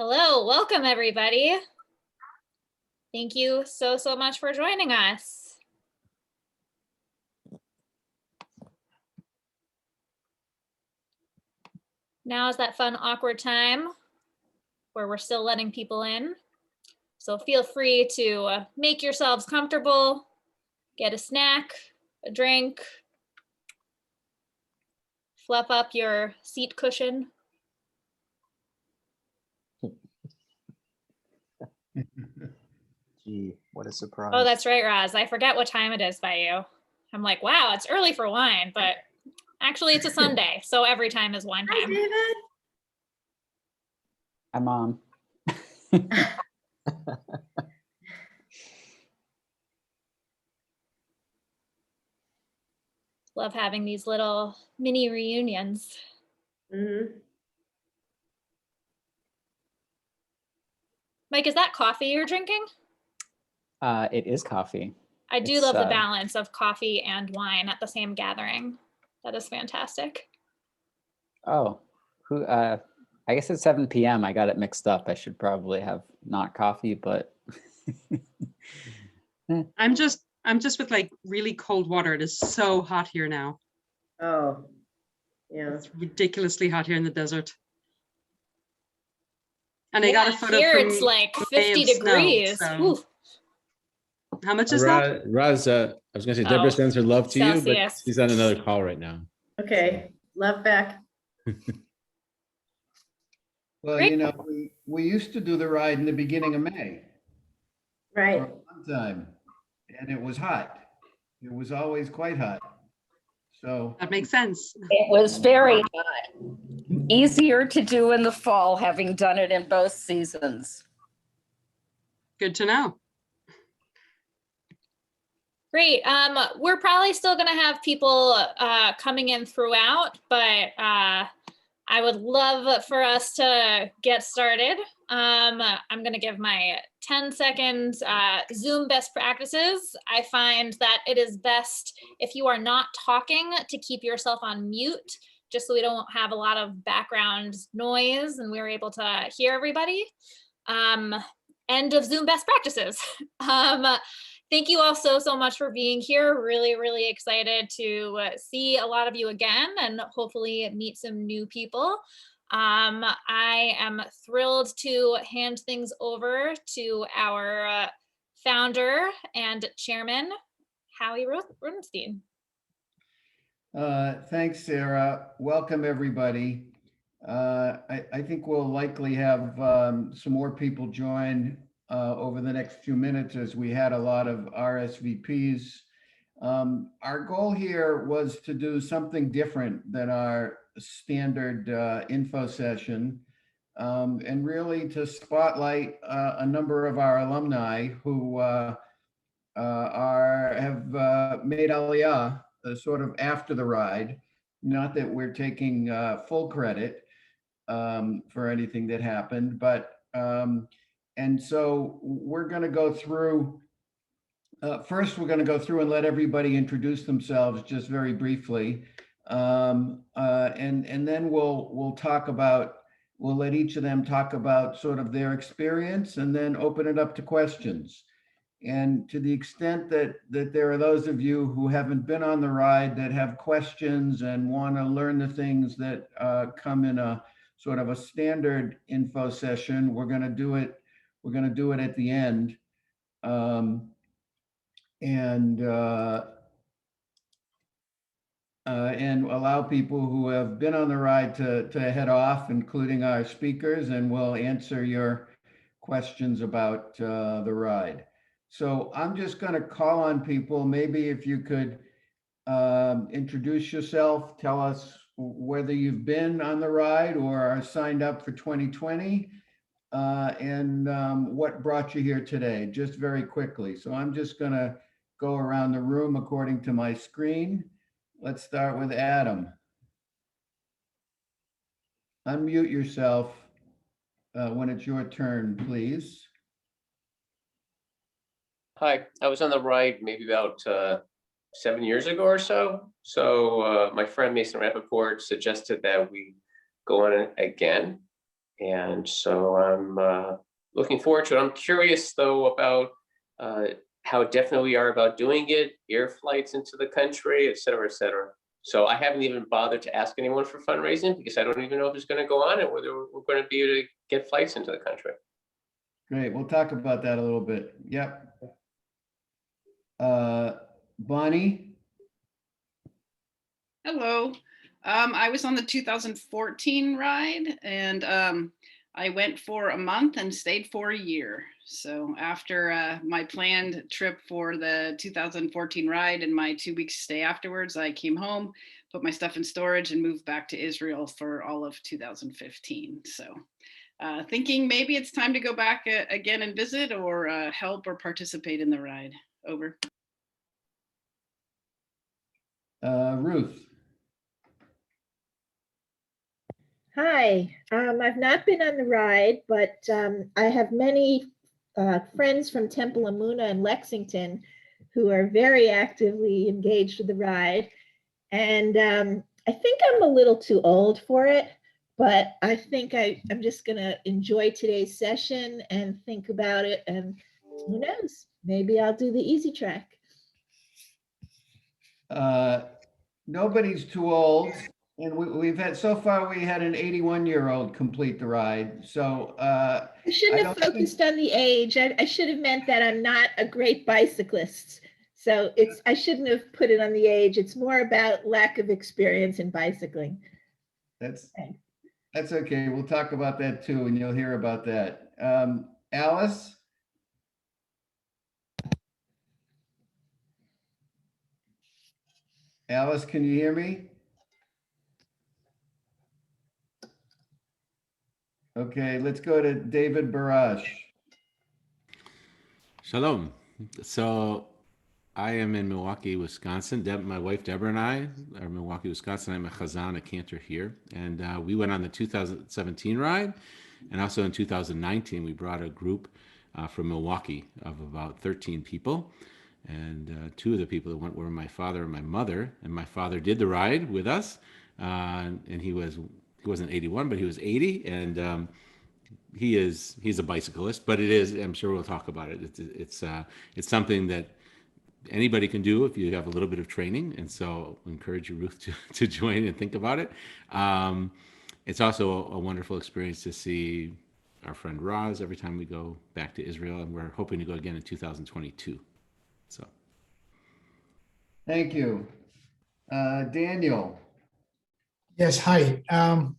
Hello, welcome everybody. Thank you so much for joining us. Now is that fun, awkward time where we're still letting people in. So feel free to make yourselves comfortable, get a snack, a drink, fluff up your seat cushion. Gee, what a surprise. Oh, that's right, Ros. I forget what time it is by you. I'm like, wow, it's early for wine, but actually it's a Sunday, so every time is wine time. Hi, David. Hi, Mom. Love having these little mini reunions. Mike, is that coffee you're drinking? It is coffee. I do love the balance of coffee and wine at the same gathering. That is fantastic. Oh, I guess it's 7 p.m. I got it mixed up. I should probably have not coffee, but I'm just with like really cold water. It is so hot here now. Oh, yeah. It's ridiculously hot here in the desert. And Yeah, I got a photo here from it's like May 50 of snow, degrees. so- How much is that? Ros, I was going to say, Deborah Oh, sends her love to you, but Celsius. she's on another call right now. Okay, love back. Well, Great. you know, we used to do the ride in the beginning of May for Right. a long time, and it was hot. It was always quite hot. So, That makes sense. It was very hot. Easier to do in the fall, having done it in both seasons. Good to know. Great. We're probably still going to have people coming in throughout, but I would love for us to get started. I'm going to give my 10-second Zoom best practices. I find that it is best if you are not talking to keep yourself on mute, just so we don't have a lot of background noise and we're able to hear everybody. End of Zoom best practices. Thank you all so much for being here. Really excited to see a lot of you again and hopefully meet some new people. I am thrilled to hand things over to our founder and chairman, Howie Rudenstein. thanks, Sarah. Welcome, everybody. I think we'll likely have some more people join over the next few minutes, as we had a lot of RSVPs. Our goal here was to do something different than our standard info session, and really to spotlight a number of our alumni who have made Aliyah sort of after the ride. Not that we're taking full credit for anything that happened, but and so we're going to go through. First, we're going to go through and let everybody introduce themselves just very briefly, and then we'll talk about. We'll let each of them talk about sort of their experience, and then open it up to questions. And to the extent that there are those of you who haven't been on the ride that have questions and want to learn the things that come in a sort of a standard info session, we're going to do it. We're going to do it at the end, and allow people who have been on the ride to head off, including our speakers, and we'll answer your questions about the ride. So I'm just going to call on people. Maybe if you could introduce yourself, tell us whether you've been on the ride or are signed up for 2020, and what brought you here today, just very quickly. So I'm just going to go around the room according to my screen. Let's start with Adam. Unmute yourself when it's your turn, please. Hi, I was on the ride maybe about 7 years ago or so. So my friend Mason Rappaport suggested that we go on it again. And so I'm looking forward to it. I'm curious though about how definite we are about doing it, air flights into the country, et cetera, et cetera. So I haven't even bothered to ask anyone for fundraising because I don't even know if it's going to go on and whether we're going to be able to get flights into the country. Great. We'll talk about that a little bit. Yep. Bonnie? Hello. I was on the 2014 ride and I went for a month and stayed for a year. So after my planned trip for the 2014 ride and my 2 weeks stay afterwards, I came home, put my stuff in storage and moved back to Israel for all of 2015. So thinking maybe it's time to go back again and visit or help or participate in the ride. Over. Ruth? Hi, I've not been on the ride, but I have many friends from Temple Amuna in Lexington who are very actively engaged with the ride. And I think I'm a little too old for it, but I think I'm just gonna enjoy today's session and think about it. And who knows, maybe I'll do the easy track. Nobody's too old. And we've had, so far, we had an 81-year-old complete the ride. So I shouldn't have focused on the age. I should have meant that I'm not a great bicyclist. So I shouldn't have put it on the age. It's more about lack of experience in bicycling. That's okay. We'll talk about that too, and you'll hear about that. Alice? Alice, can you hear me? Okay, let's go to David Barash. Shalom. So I am in Milwaukee, Wisconsin. My wife, Deborah, and I are in Milwaukee, Wisconsin. I'm a chazan, a cantor here. And we went on the 2017 ride. And also in 2019, we brought a group from Milwaukee of about 13 people. And two of the people that went were my father and my mother. And my father did the ride with us. And he wasn't 81, but he was 80. And he's a bicyclist, but it is, I'm sure we'll talk about it. It's something that anybody can do if you have a little bit of training. And so I encourage you, Ruth, to join and think about it. It's also a wonderful experience to see our friend Ros every time we go back to Israel, and we're hoping to go again in 2022. So. Thank you. Daniel. Yes, hi. I'm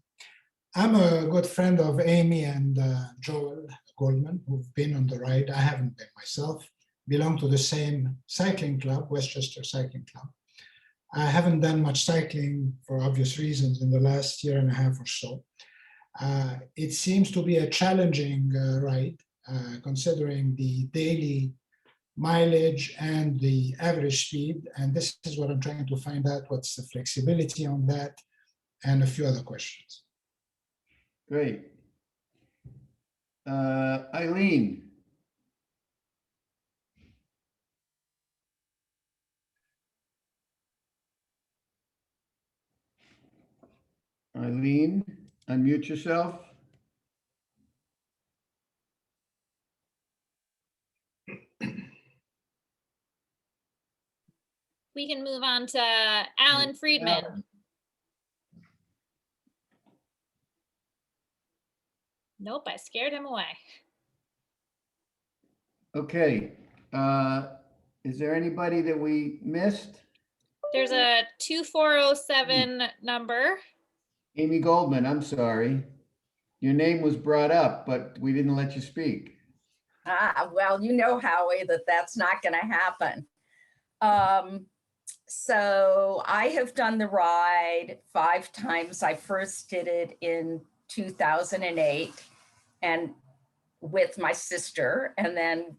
a good friend of Amy and Joel Goldman, who've been on the ride. I haven't been myself. Belong to the same cycling club, Westchester Cycling Club. I haven't done much cycling for obvious reasons in the last year and a half or so. It seems to be a challenging ride, considering the daily mileage and the average speed. And this is what I'm trying to find out, what's the flexibility on that, and a few other questions. Great. Eileen. Eileen, unmute yourself. We can move on to Alan Friedman. Nope, I scared him away. Okay. Is there anybody that we missed? There's a 2407 number. Amy Goldman, I'm sorry. Your name was brought up, but we didn't let you speak. Well, you know, Howie, that's not going to happen. So I have done the ride 5 times. I first did it in 2008 and with my sister, and then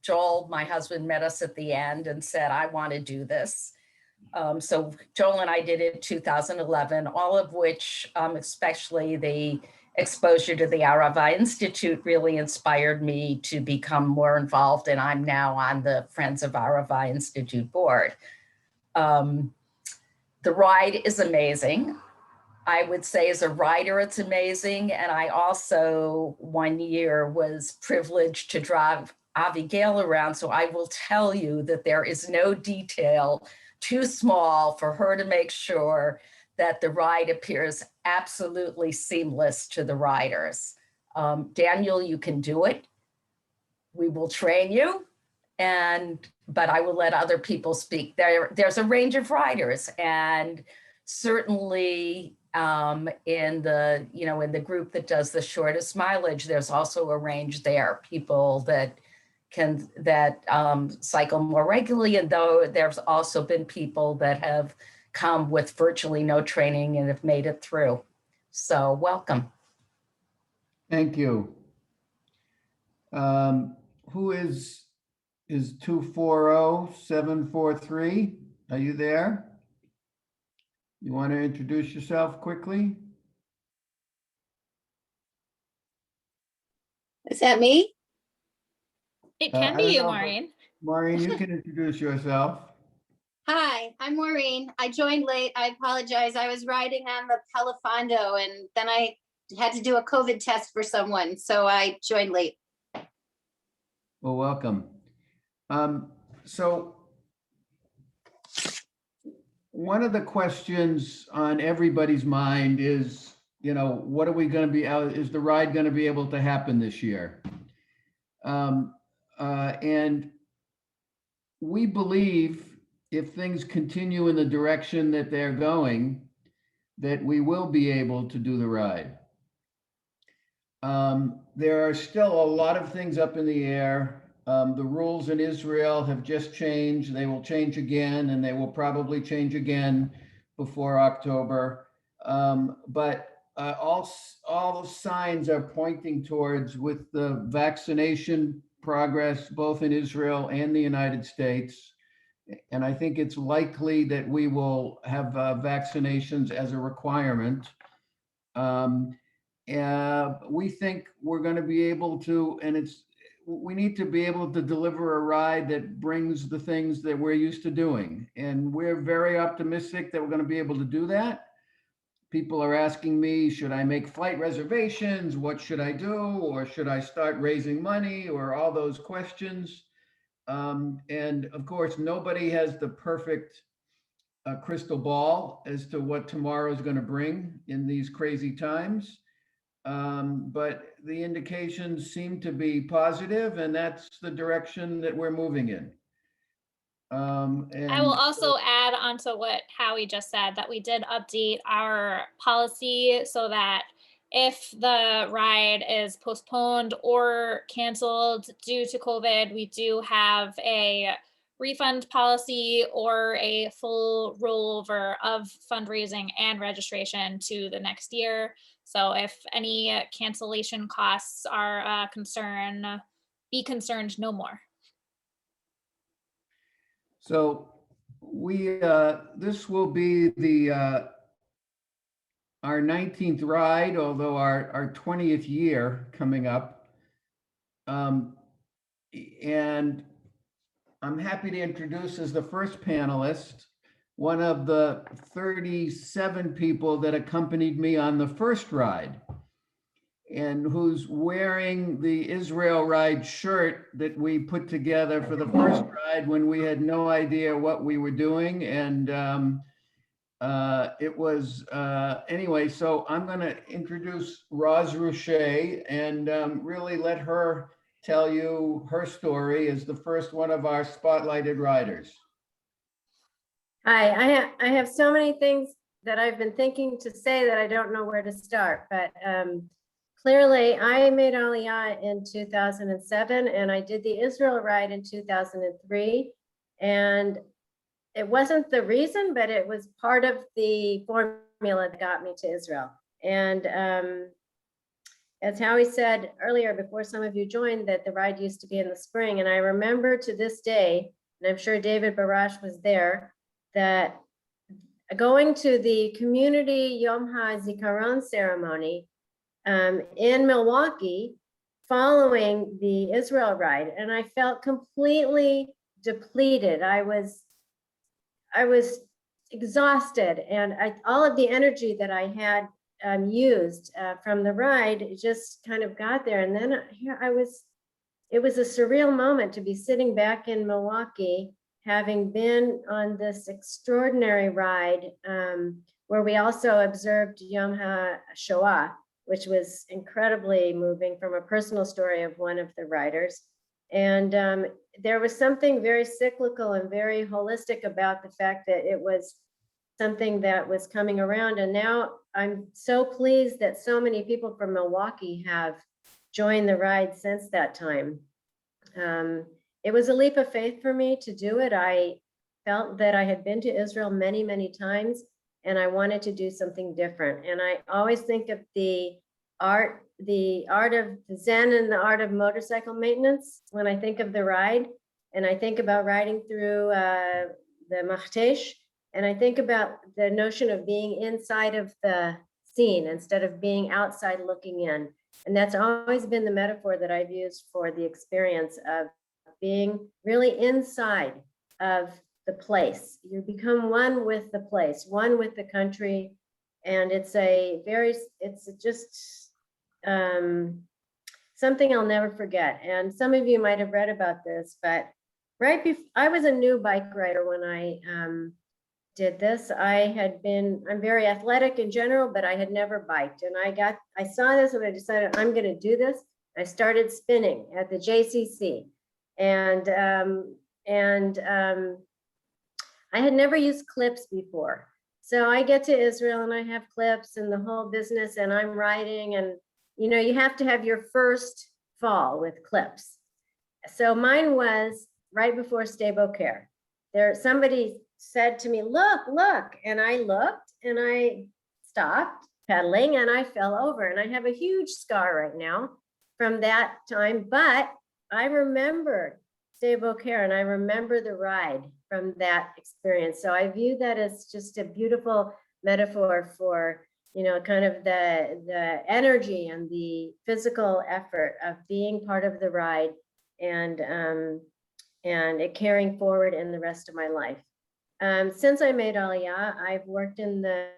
Joel, my husband, met us at the end and said, I want to do this. So Joel and I did it in 2011, all of which, especially the exposure to the Arava Institute, really inspired me to become more involved. And I'm now on the Friends of Arava Institute board. The ride is amazing. I would say as a rider, it's amazing. And I also one year was privileged to drive Abigail around. So I will tell you that there is no detail too small for her to make sure that the ride appears absolutely seamless to the riders. Daniel, you can do it. We will train you, but I will let other people speak. There's a range of riders, and certainly in the group that does the shortest mileage, there's also a range there. People that cycle more regularly, and though there's also been people that have come with virtually no training and have made it through. So welcome. Thank you. Who is 240743? Are you there? You want to introduce yourself quickly? Is that me? It can I be don't you, know, but Maureen. Maureen, you can introduce yourself. Hi, I'm Maureen. I joined late. I apologize. I was riding on the Palafondo and then I had to do a COVID test for someone, so I joined late. Well, welcome. So one of the questions on everybody's mind is, what are we going to be out? Is the ride going to be able to happen this year? And we believe if things continue in the direction that they're going, that we will be able to do the ride. There are still a lot of things up in the air. The rules in Israel have just changed. They will change again, and they will probably change again before October. But all signs are pointing towards, with the vaccination progress, both in Israel and the United States, and I think it's likely that we will have vaccinations as a requirement. We think we're going to be able to, and we need to be able to deliver a ride that brings the things that we're used to doing. And we're very optimistic that we're going to be able to do that. People are asking me, should I make flight reservations? What should I do? Or should I start raising money? Or all those questions. And of course, nobody has the perfect crystal ball as to what tomorrow is going to bring in these crazy times. But the indications seem to be positive, and that's the direction that we're moving in. I will also add on to what Howie just said, that we did update our policy so that if the ride is postponed or canceled due to COVID, we do have a refund policy or a full rollover of fundraising and registration to the next year. So if any cancellation costs are a concern, be concerned no more. So this will be our 19th ride, although our 20th year coming up. And I'm happy to introduce as the first panelist, one of the 37 people that accompanied me on the first ride, and who's wearing the Israel Ride shirt that we put together for the first ride when we had no idea what we were doing. And it was, anyway, so I'm going to introduce Ros Roushay and really let her tell you her story as the first one of our spotlighted riders. Hi, I have so many things that I've been thinking to say that I don't know where to start, but clearly I made Aliyah in 2007 and I did the Israel ride in 2003. And it wasn't the reason, but it was part of the formula that got me to Israel. And as Howie said earlier, before some of you joined, that the ride used to be in the spring. And I remember to this day, and I'm sure David Barash was there, that going to the community Yom HaZikaron ceremony in Milwaukee following the Israel ride, and I felt completely depleted. I was exhausted, and all of the energy that I had used from the ride, it just kind of got there. And then here it was a surreal moment to be sitting back in Milwaukee, having been on this extraordinary ride where we also observed Yom HaShoah, which was incredibly moving from a personal story of one of the riders. And there was something very cyclical and very holistic about the fact that it was something that was coming around. And now I'm so pleased that so many people from Milwaukee have joined the ride since that time. It was a leap of faith for me to do it. I felt that I had been to Israel many, many times, and I wanted to do something different. And I always think of the art of Zen and the art of motorcycle maintenance when I think of the ride. And I think about riding through the Machtesh, and I think about the notion of being inside of the scene instead of being outside looking in. And that's always been the metaphor that I've used for the experience of being really inside of the place. You become one with the place, one with the country. And it's just something I'll never forget. And some of you might have read about this, but right before, I was a new bike rider when I did this. I'm very athletic in general, but I had never biked. And I saw this and I decided I'm going to do this. I started spinning at the JCC. And I had never used clips before. So I get to Israel and I have clips and the whole business, and I'm riding, and you have to have your first fall with clips. So mine was right before Stay Beaucaire. Somebody said to me, look, and I looked and I stopped pedaling and I fell over, and I have a huge scar right now from that time, but I remembered Stay Beaucaire and I remember the ride from that experience. So I view that as just a beautiful metaphor for, kind of the energy and the physical effort of being part of the ride and it carrying forward in the rest of my life. Since I made Aliyah, I've worked in the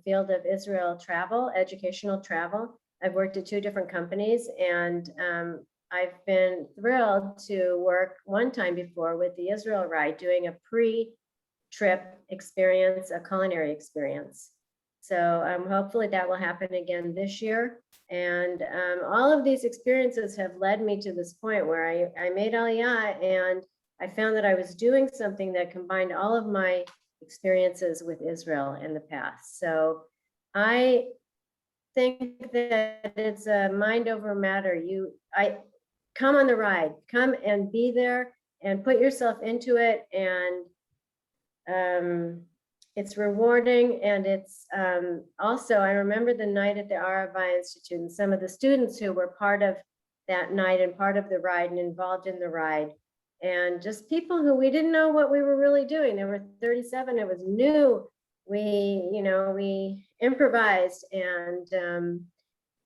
field of Israel travel, educational travel. I've worked at 2 different companies, and I've been thrilled to work one time before with the Israel Ride, doing a pre-trip experience, a culinary experience. So hopefully that will happen again this year. And all of these experiences have led me to this point where I made Aliyah, and I found that I was doing something that combined all of my experiences with Israel in the past. So I think that it's a mind over matter. Come on the ride, come and be there and put yourself into it. And it's rewarding. And it's also, I remember the night at the Arava Institute and some of the students who were part of that night and part of the ride and involved in the ride. And just people who we didn't know what we were really doing. There were 37, it was new. We improvised, and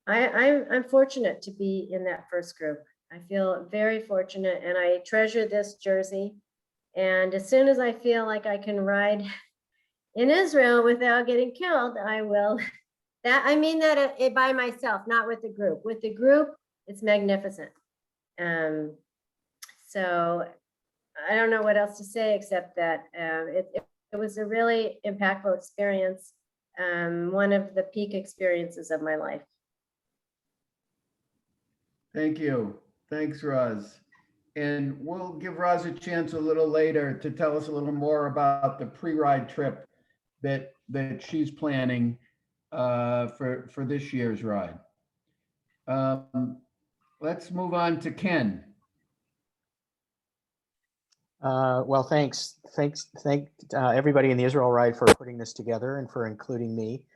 I'm fortunate to be in that first group. I feel very fortunate, and I treasure this jersey. And as soon as I feel like I can ride in Israel without getting killed, I will. I mean that by myself, not with the group. With the group, it's magnificent. So I don't know what else to say except that it was a really impactful experience, one of the peak experiences of my life. Thank you. Thanks, Ros. And we'll give Ros a chance a little later to tell us a little more about the pre-ride trip that she's planning for this year's ride. Let's move on to Ken. Well, thanks everybody in the Israel Ride for putting this together and for including me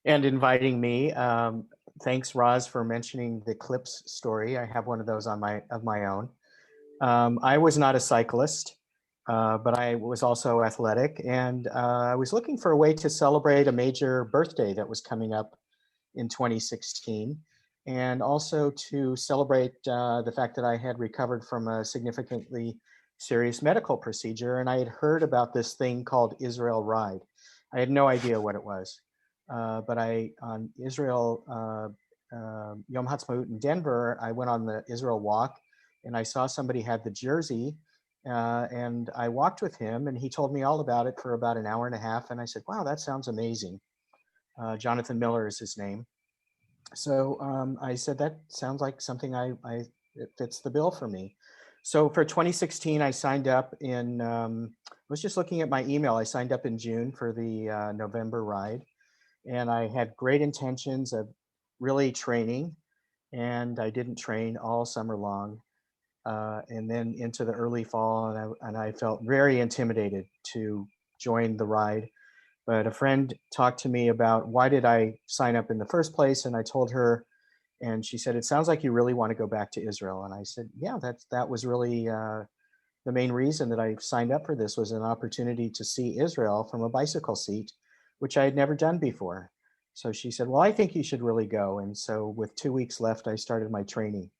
and inviting me. Thanks, Ros, for mentioning the clips story. I have one of those of my own. I was not a cyclist, but I was also athletic, and I was looking for a way to celebrate a major birthday that was coming up in 2016, and also to celebrate the fact that I had recovered from a significantly serious medical procedure, and I had heard about this thing called Israel Ride. I had no idea what it was, but on Israel Yom Ha'atzmaut in Denver, I went on the Israel Walk, and I saw somebody had the jersey, and I walked with him, and he told me all about it for about an hour and a half, and I said, "Wow, that sounds amazing." Jonathan Miller is his name. So I said, that sounds like something it fits the bill for me. So for 2016, I signed up I was just looking at my email. I signed up in June for the November ride, and I had great intentions of really training, and I didn't train all summer long. And then into the early fall, and I felt very intimidated to join the ride. But a friend talked to me about why did I sign up in the first place, and I told her, and she said, "It sounds like you really want to go back to Israel." And I said, "Yeah, that was really the main reason that I signed up for this, was an opportunity to see Israel from a bicycle seat, which I had never done before." So she said, "Well, I think you should really go." And so with 2 weeks left, I started my training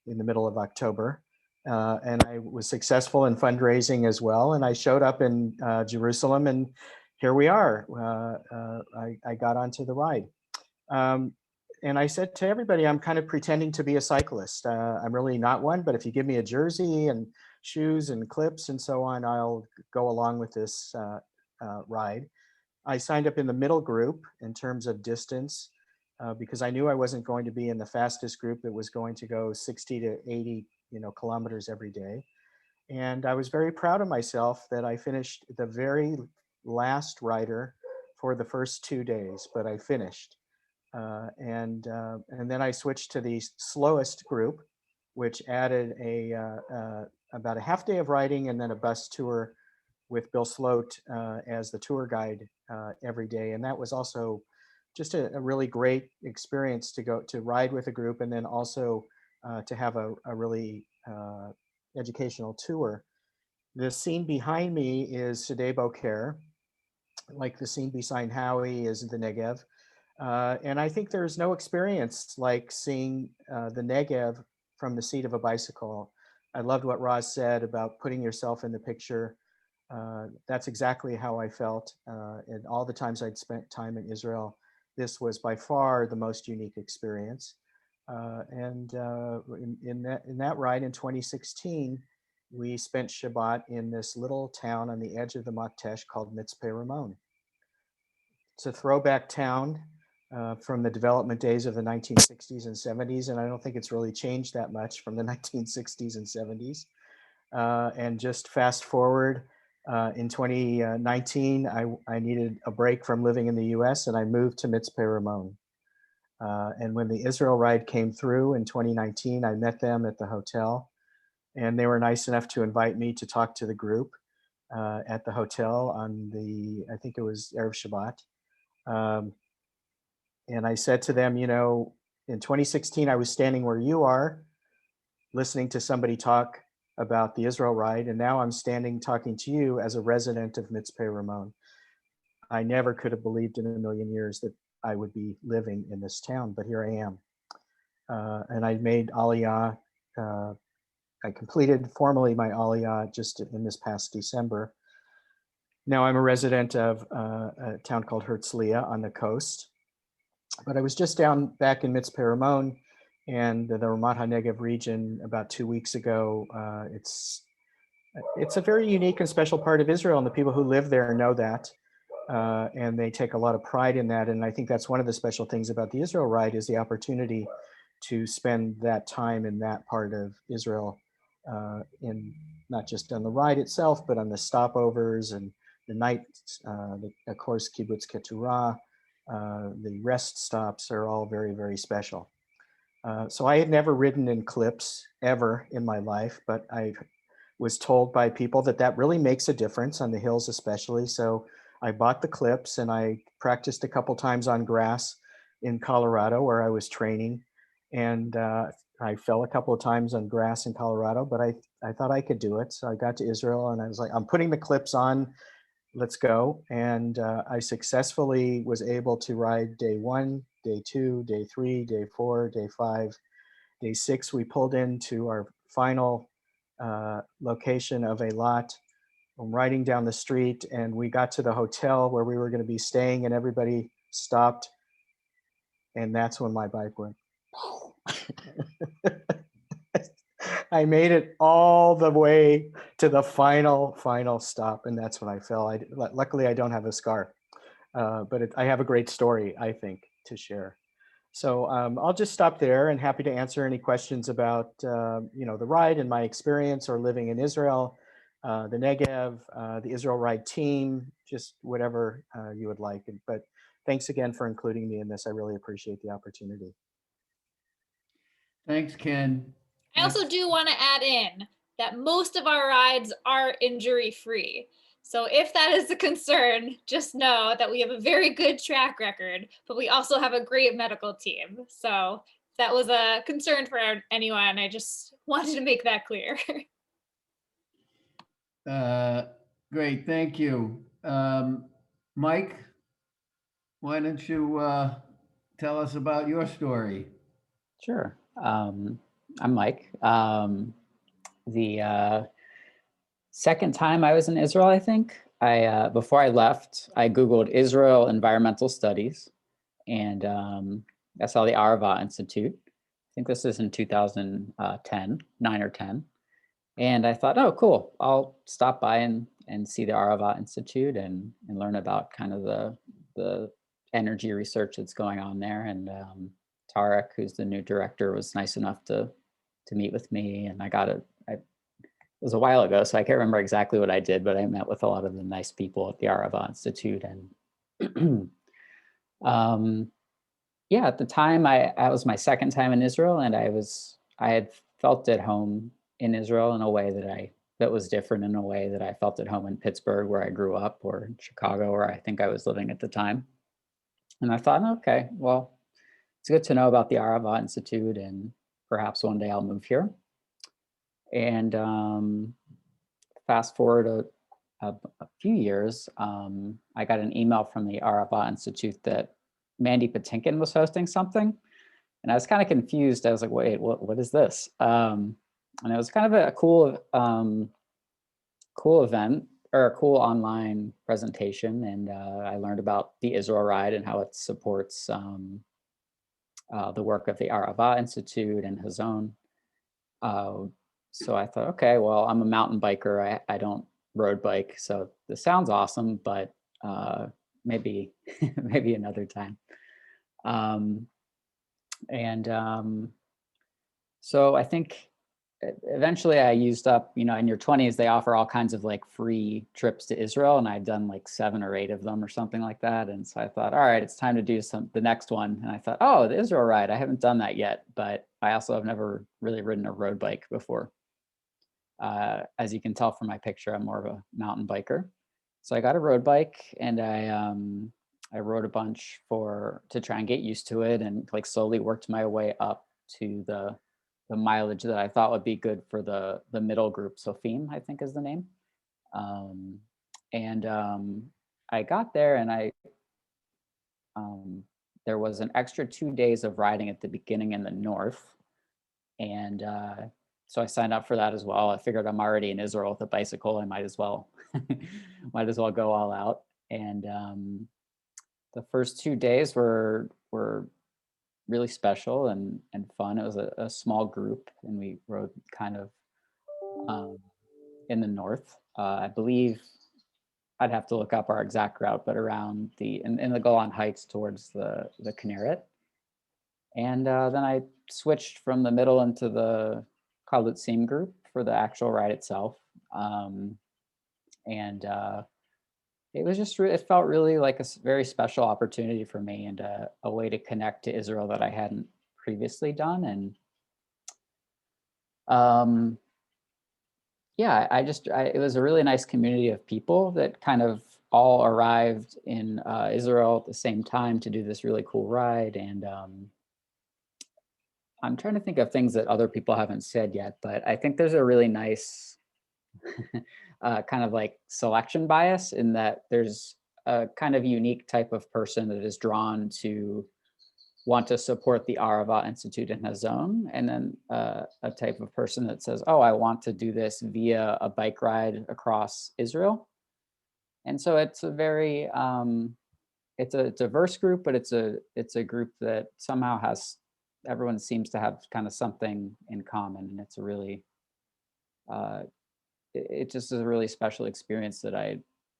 in the middle of October. And I was successful in fundraising as well. And I showed up in Jerusalem, and here we are. I got onto the ride. And I said to everybody, I'm kind of pretending to be a cyclist. I'm really not one, but if you give me a jersey and shoes and clips and so on, I'll go along with this ride. I signed up in the middle group in terms of distance, because I knew I wasn't going to be in the fastest group that was going to go 60 to 80 kilometers every day. And I was very proud of myself that I finished the very last rider for the first 2 days, but I finished. And then I switched to the slowest group, which added about a half day of riding and then a bus tour with Bill Sloat as the tour guide every day. And that was also just a really great experience to go to ride with a group, and then also to have a really educational tour. The scene behind me is Sde Boker, like the scene beside Howie is the Negev. And I think there's no experience like seeing the Negev from the seat of a bicycle. I loved what Ros said about putting yourself in the picture. That's exactly how I felt. And all the times I'd spent time in Israel, this was by far the most unique experience. And in that ride in 2016, we spent Shabbat in this little town on the edge of the Maktesh called Mitzpeh Ramon. It's a throwback town from the development days of the 1960s and 70s, and I don't think it's really changed that much from the 1960s and 70s. And just fast forward, in 2019, I needed a break from living in the US, and I moved to Mitzpeh Ramon. And when the Israel ride came through in 2019, I met them at the hotel, and they were nice enough to invite me to talk to the group at the hotel on I think it was Erev Shabbat. And I said to them, in 2016, I was standing where you are, listening to somebody talk about the Israel ride, and now I'm standing talking to you as a resident of Mitzpeh Ramon. I never could have believed in a million years that I would be living in this town, but here I am. And I made Aliyah. I completed formally my Aliyah just in this past December. Now I'm a resident of a town called Herzliya on the coast. But I was just down back in Mitzpeh Ramon and the Ramat HaNegev region about 2 weeks ago. It's a very unique and special part of Israel, and the people who live there know that. And they take a lot of pride in that. And I think that's one of the special things about the Israel ride, is the opportunity to spend that time in that part of Israel, in not just on the ride itself, but on the stopovers and the night, of course, Kibbutz Keturah. The rest stops are all very, very special. So I had never ridden in clips ever in my life, but I was told by people that really makes a difference on the hills especially. So I bought the clips and I practiced a couple times on grass in Colorado where I was training. And I fell a couple of times on grass in Colorado, but I thought I could do it. So I got to Israel and I was like, I'm putting the clips on, let's go. And I successfully was able to ride day 1, day 2, day 3, day 4, day 5, day 6. We pulled into our final location of a lot. I'm riding down the street, and we got to the hotel where we were going to be staying, and everybody stopped. And that's when my bike went. I made it all the way to the final stop, and that's when I fell. Luckily, I don't have a scar, but I have a great story, I think, to share. So I'll just stop there, and happy to answer any questions about the ride and my experience, or living in Israel, the Negev, the Israel Ride team, just whatever you would like. But thanks again for including me in this. I really appreciate the opportunity. Thanks, Ken. I also do want to add in that most of our rides are injury-free. So if that is a concern, just know that we have a very good track record, but we also have a great medical team. So if that was a concern for anyone, I just wanted to make that clear. Great, thank you. Mike, why don't you tell us about your story? Sure. I'm Mike. The second time I was in Israel, I think, before I left, I Googled Israel environmental studies, and I saw the Arava Institute. I think this is in 2010, 9 or 10. And I thought, oh, cool, I'll stop by and see the Arava Institute and learn about kind of the energy research that's going on there. And Tarek, who's the new director, was nice enough to meet with me, and it was a while ago, so I can't remember exactly what I did, but I met with a lot of the nice people at the Arava Institute. And yeah, at the time, I was my second time in Israel, and I had felt at home in Israel in a way that was different, in a way that I felt at home in Pittsburgh, where I grew up, or in Chicago, where I think I was living at the time. And I thought, okay, well, it's good to know about the Arava Institute, and perhaps one day I'll move here. And fast forward a few years, I got an email from the Arava Institute that Mandy Patinkin was hosting something. And I was kind of confused. I was like, wait, what is this? And it was kind of a cool event, or a cool online presentation. And I learned about the Israel Ride and how it supports the work of the Arava Institute and Hazon. So I thought, okay, well, I'm a mountain biker. I don't road bike, so this sounds awesome, but maybe maybe another time. So I think eventually I used up, in your 20s, they offer all kinds of like free trips to Israel, and I'd done like 7 or 8 of them or something like that. And so I thought, all right, it's time to do the next one. And I thought, oh, the Israel Ride, I haven't done that yet, but I also have never really ridden a road bike before. As you can tell from my picture, I'm more of a mountain biker. So I got a road bike, and I rode a bunch to try and get used to it, and like slowly worked my way up to the mileage that I thought would be good for the middle group. Sofim, I think, is the name. I got there, and there was an extra 2 days of riding at the beginning in the north. And so I signed up for that as well. I figured I'm already in Israel with a bicycle. I might as well go all out. And the first 2 days were really special and fun. It was a small group, and we rode kind of in the north. I believe I'd have to look up our exact route, but around in the Golan Heights towards the Kinneret. And then I switched from the middle into the Kalutzim group for the actual ride itself. It was just, it felt really like a very special opportunity for me, and a way to connect to Israel that I hadn't previously done. And yeah, it was a really nice community of people that kind of all arrived in Israel at the same time to do this really cool ride. And I'm trying to think of things that other people haven't said yet, but I think there's a really nice kind of like selection bias, in that there's a kind of unique type of person that is drawn to want to support the Arava Institute in Hazon, and then a type of person that says, oh, I want to do this via a bike ride across Israel. And so it's a very, it's a diverse group, but it's a group that somehow has, everyone seems to have kind of something in common. And it's a really, it just is a really special experience that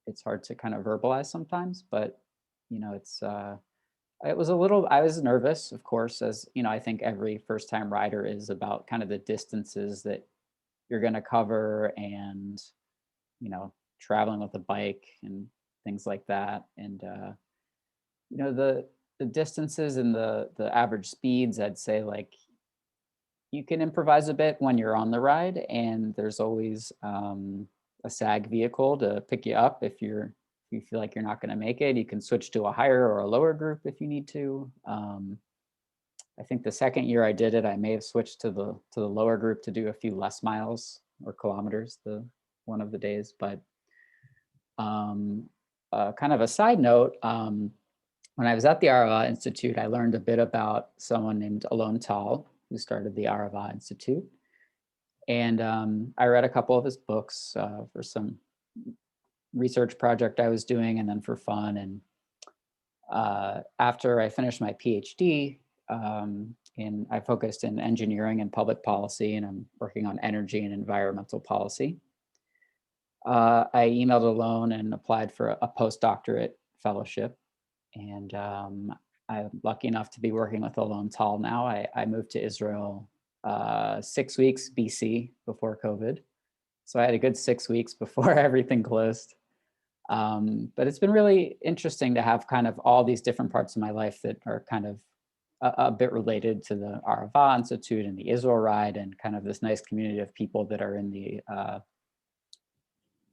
it's hard to kind of verbalize sometimes, but you know, it was a little, I was nervous, of course, as you know, I think every first time rider is, about kind of the distances that you're going to cover and, you know, traveling with a bike and things like that. And, you know, the distances and the average speeds, I'd say, like, you can improvise a bit when you're on the ride, and there's always a SAG vehicle to pick you up if you feel like you're not going to make it. You can switch to a higher or a lower group if you need to. I think the second year I did it, I may have switched to the lower group to do a few less miles or kilometers one of the days. But kind of a side note, when I was at the Arava Institute, I learned a bit about someone named Alon Tal, who started the Arava Institute. And I read a couple of his books for some research project I was doing, and then for fun. And after I finished my PhD, I focused in engineering and public policy, and I'm working on energy and environmental policy. I emailed Alon and applied for a postdoctorate fellowship. And I'm lucky enough to be working with Alon Tal now. I moved to Israel 6 weeks BC before COVID. So I had a good 6 weeks before everything closed. But it's been really interesting to have kind of all these different parts of my life that are kind of a bit related to the Arava Institute and the Israel Ride, and kind of this nice community of people that are in the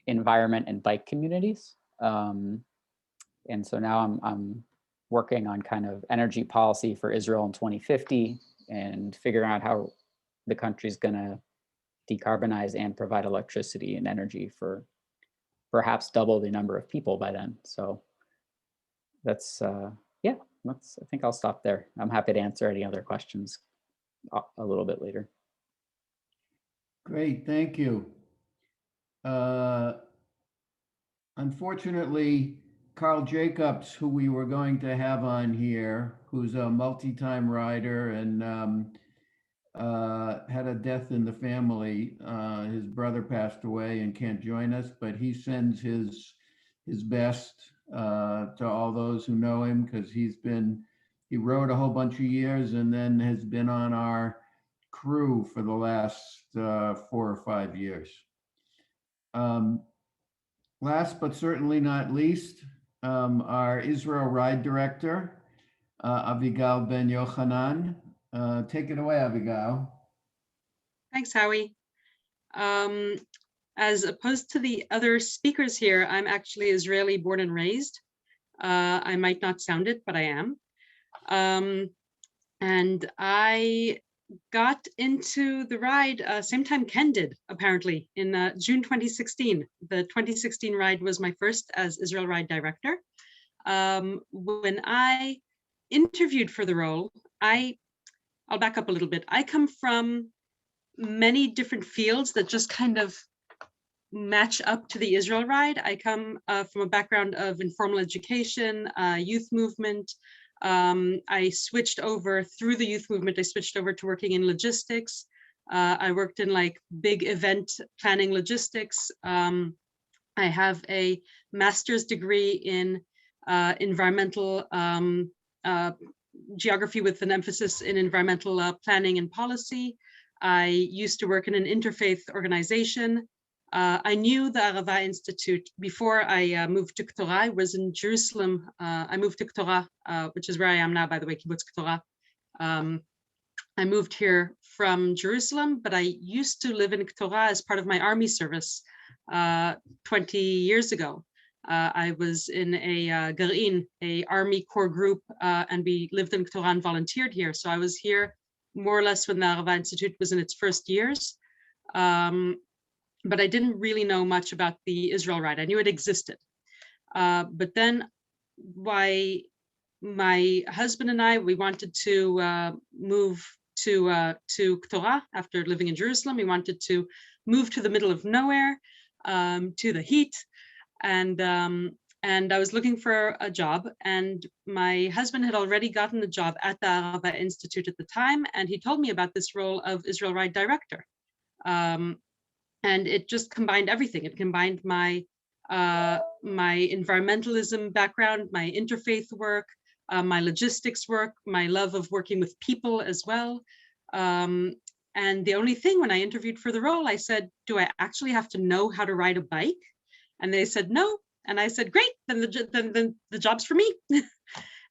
environment and bike communities. And so now I'm working on kind of energy policy for Israel in 2050 and figuring out how the country's going to decarbonize and provide electricity and energy for perhaps double the number of people by then. So that's, yeah, I think I'll stop there. I'm happy to answer any other questions a little bit later. Great, thank you. Unfortunately, Carl Jacobs, who we were going to have on here, who's a multi-time rider and had a death in the family. His brother passed away and can't join us, but he sends his best to all those who know him, because he rode a whole bunch of years and then has been on our crew for the last 4 or 5 years. Last but certainly not least, our Israel Ride Director, Avigal Ben Yochanan. Take it away, Avigal. Thanks, Howie. As opposed to the other speakers here, I'm actually Israeli born and raised. I might not sound it, but I am. And I got into the ride same time Ken did, apparently, in June 2016. The 2016 ride was my first as Israel Ride Director. When I interviewed for the role, I'll back up a little bit. I come from many different fields that just kind of match up to the Israel Ride. I come from a background of informal education, youth movement. I switched over through the youth movement. I switched over to working in logistics. I worked in like big event planning logistics. I have a master's degree in environmental geography with an emphasis in environmental planning and policy. I used to work in an interfaith organization. I knew the Arava Institute before I moved to Ktorah. I was in Jerusalem. I moved to Ktorah, which is where I am now, by the way, Kibbutz Ktorah. I moved here from Jerusalem, but I used to live in Ktorah as part of my army service 20 years ago. I was in a Garin, a army corps group, and we lived in Ktorah and volunteered here. So I was here more or less when the Arava Institute was in its first years. But I didn't really know much about the Israel Ride. I knew it existed. But then my husband and I, we wanted to move to Torah after living in Jerusalem. We wanted to move to the middle of nowhere, to the heat, and I was looking for a job, and my husband had already gotten a job at the Arava Institute at the time, and he told me about this role of Israel Ride Director. And it just combined everything. It combined my environmentalism background, my interfaith work, my logistics work, my love of working with people as well. And the only thing, when I interviewed for the role, I said, do I actually have to know how to ride a bike? And they said, no. And I said, great, then the job's for me.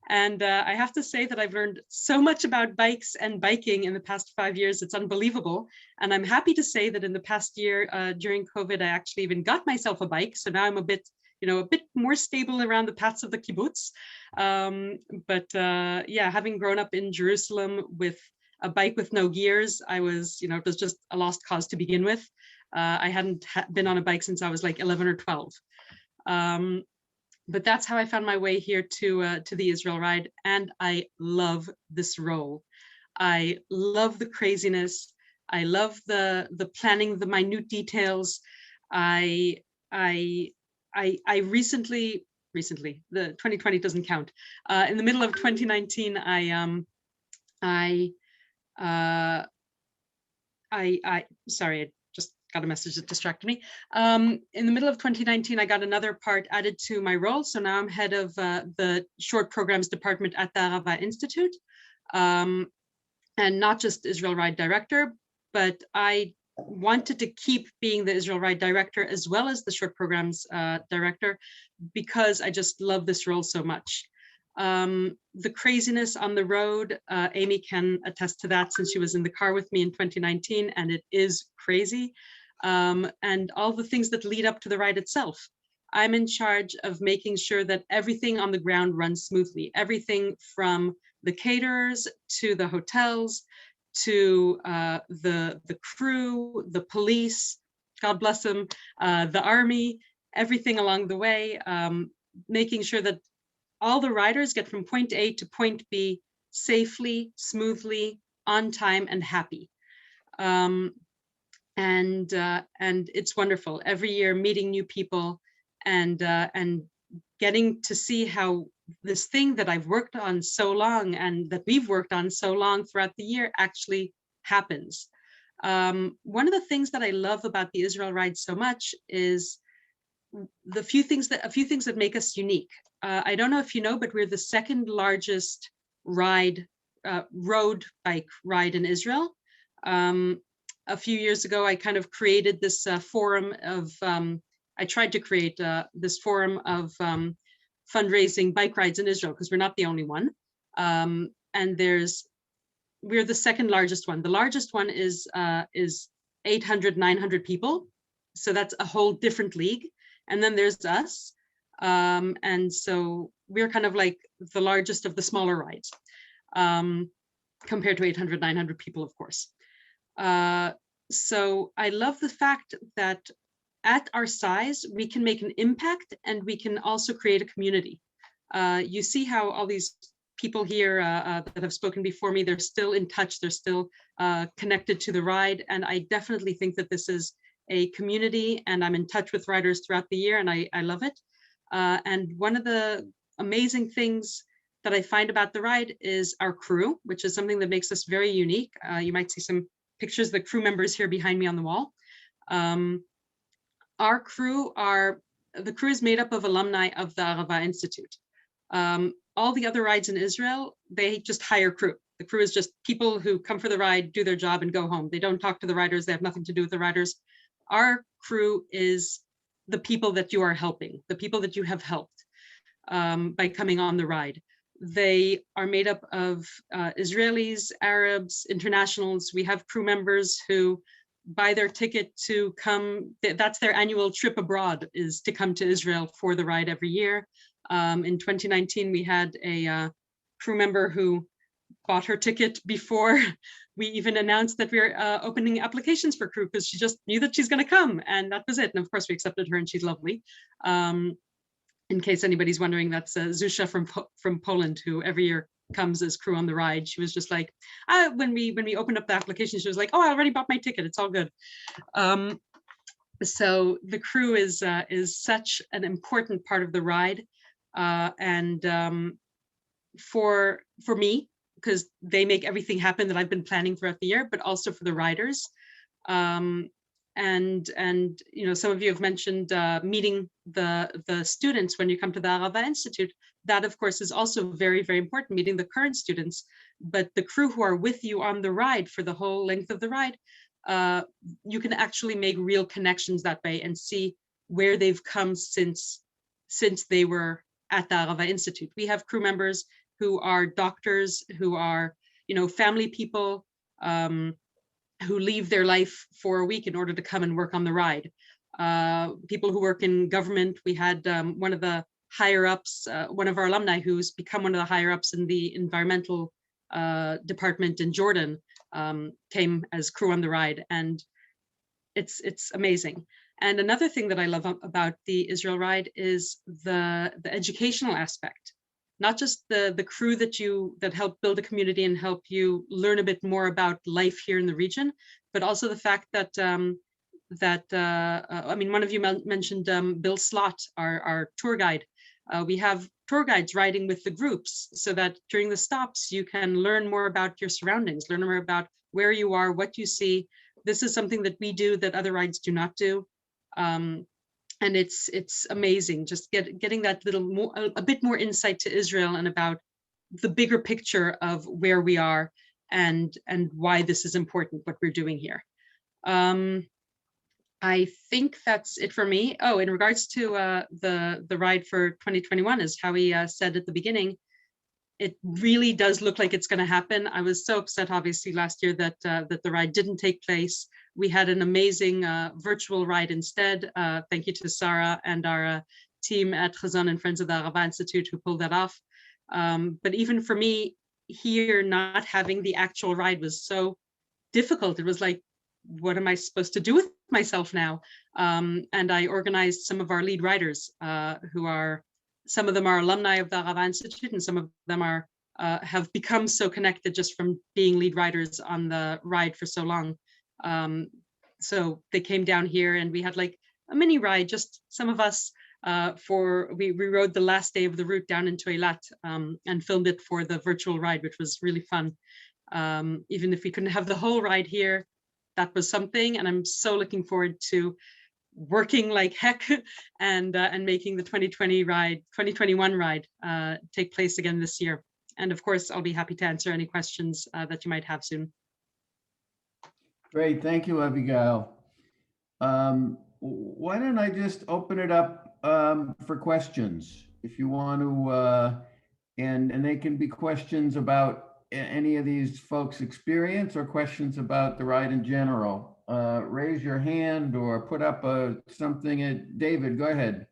And I have to say that I've learned so much about bikes and biking in the past 5 years. It's unbelievable. And I'm happy to say that in the past year, during COVID, I actually even got myself a bike. So now I'm a bit more stable around the paths of the kibbutz. Yeah, having grown up in Jerusalem with a bike with no gears, I was, it was just a lost cause to begin with. I hadn't been on a bike since I was like 11 or 12. But that's how I found my way here to the Israel Ride, and I love this role. I love the craziness. I love the planning, the minute details. I recently, the 2020 doesn't count. In the middle of 2019, sorry, I just got a message that distracted me. In the middle of 2019, I got another part added to my role. So now I'm head of the short programs department at the Arava Institute. And not just Israel Ride Director, but I wanted to keep being the Israel Ride Director as well as the short programs director, because I just love this role so much. The craziness on the road, Amy can attest to that since she was in the car with me in 2019, and it is crazy. And all the things that lead up to the ride itself. I'm in charge of making sure that everything on the ground runs smoothly, everything from the caterers to the hotels, to the crew, the police, God bless them, the army, everything along the way, making sure that all the riders get from point A to point B safely, smoothly, on time, and happy. And it's wonderful. Every year meeting new people and getting to see how this thing that I've worked on so long and that we've worked on so long throughout the year actually happens. One of the things that I love about the Israel Ride so much is a few things that make us unique. I don't know if you know, but we're the second largest road bike ride in Israel. A few years ago, I kind of created this forum of, I tried to create this forum of fundraising bike rides in Israel, because we're not the only one. And we're the second largest one. The largest one is 800, 900 people. So that's a whole different league. And then there's us. And so we're kind of like the largest of the smaller rides, compared to 800, 900 people, of course. So I love the fact that at our size, we can make an impact and we can also create a community. You see how all these people here that have spoken before me, they're still in touch, they're still connected to the ride. And I definitely think that this is a community, and I'm in touch with riders throughout the year, and I love it. And one of the amazing things that I find about the ride is our crew, which is something that makes us very unique. You might see some pictures of the crew members here behind me on the wall. Our crew is made up of alumni of the Arava Institute. All the other rides in Israel, they just hire crew. The crew is just people who come for the ride, do their job, and go home. They don't talk to the riders. They have nothing to do with the riders. Our crew is the people that you are helping, the people that you have helped by coming on the ride. They are made up of Israelis, Arabs, internationals. We have crew members who buy their ticket to come. That's their annual trip abroad, is to come to Israel for the ride every year. In 2019, we had a crew member who bought her ticket before we even announced that we're opening applications for crew, because she just knew that she's going to come, and that was it. And of course, we accepted her, and she's lovely. in case anybody's wondering, that's Zusha from Poland, who every year comes as crew on the ride. She was just like, when we opened up the application, she was like, oh, I already bought my ticket. It's all good. So the crew is such an important part of the ride, and for me, because they make everything happen that I've been planning throughout the year, but also for the riders. And you know, some of you have mentioned meeting the students when you come to the Arava Institute. That, of course, is also very, very important, meeting the current students, but the crew who are with you on the ride for the whole length of the ride, you can actually make real connections that way and see where they've come since they were at the Arava Institute. We have crew members who are doctors, who are, you know, family people, who leave their life for a week in order to come and work on the ride. People who work in government. We had one of the higher ups, one of our alumni who's become one of the higher ups in the environmental department in Jordan, came as crew on the ride, and it's amazing. And another thing that I love about the Israel ride is the educational aspect. Not just the crew that help build a community and help you learn a bit more about life here in the region, but also the fact that I mean, one of you mentioned Bill Slott, our tour guide. We have tour guides riding with the groups so that during the stops you can learn more about your surroundings, learn more about where you are, what you see. This is something that we do that other rides do not do. And it's amazing just getting that little more, a bit more insight to Israel and about the bigger picture of where we are and why this is important, what we're doing here. I think that's it for me. Oh, in regards to the ride for 2021, as Howie said at the beginning, it really does look like it's going to happen. I was so upset, obviously, last year that the ride didn't take place. We had an amazing virtual ride instead. Thank you to Sarah and our team at Chazon and Friends of the Arava Institute who pulled that off. But even for me here, not having the actual ride was so difficult. It was like, what am I supposed to do with myself now? And I organized some of our lead riders who are, some of them are alumni of the Arava Institute, and some of them are have become so connected just from being lead riders on the ride for so long. So they came down here and we had like a mini ride, just some of us we rode the last day of the route down into Eilat and filmed it for the virtual ride, which was really fun. Even if we couldn't have the whole ride here, that was something. And I'm so looking forward to working like heck and making the 2021 ride take place again this year. And of course, I'll be happy to answer any questions that you might have soon. Great, thank you, Abigail. Why don't I just open it up for questions, if you want to, and they can be questions about any of these folks' experience or questions about the ride in general. Raise your hand or put up something. David, go ahead.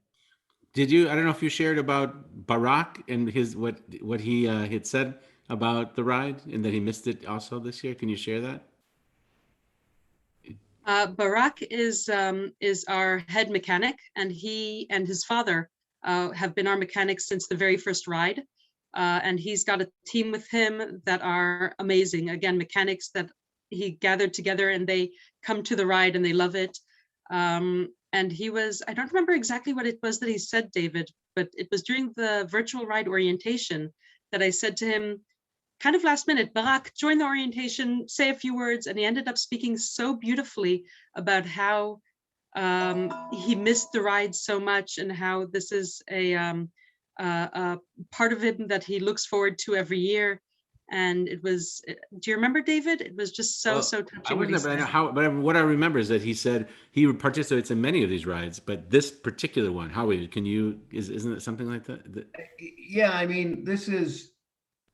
Did you? I don't know if you shared about Barak and his what he had said about the ride and that he missed it also this year. Can you share that? Barak is our head mechanic, and he and his father have been our mechanics since the very first ride. And he's got a team with him that are amazing. Again, mechanics that he gathered together, and they come to the ride and they love it. And he was, I don't remember exactly what it was that he said, David, but it was during the virtual ride orientation that I said to him, kind of last minute, Barak, join the orientation, say a few words. And he ended up speaking so beautifully about how he missed the ride so much and how this is a part of him that he looks forward to every year. And it was, do you remember, David? It was just so touching. I wasn't there, but I know how, but what I remember is that he said he participates in many of these rides, but this particular one, Howie, isn't it something like that? Yeah, I mean, this is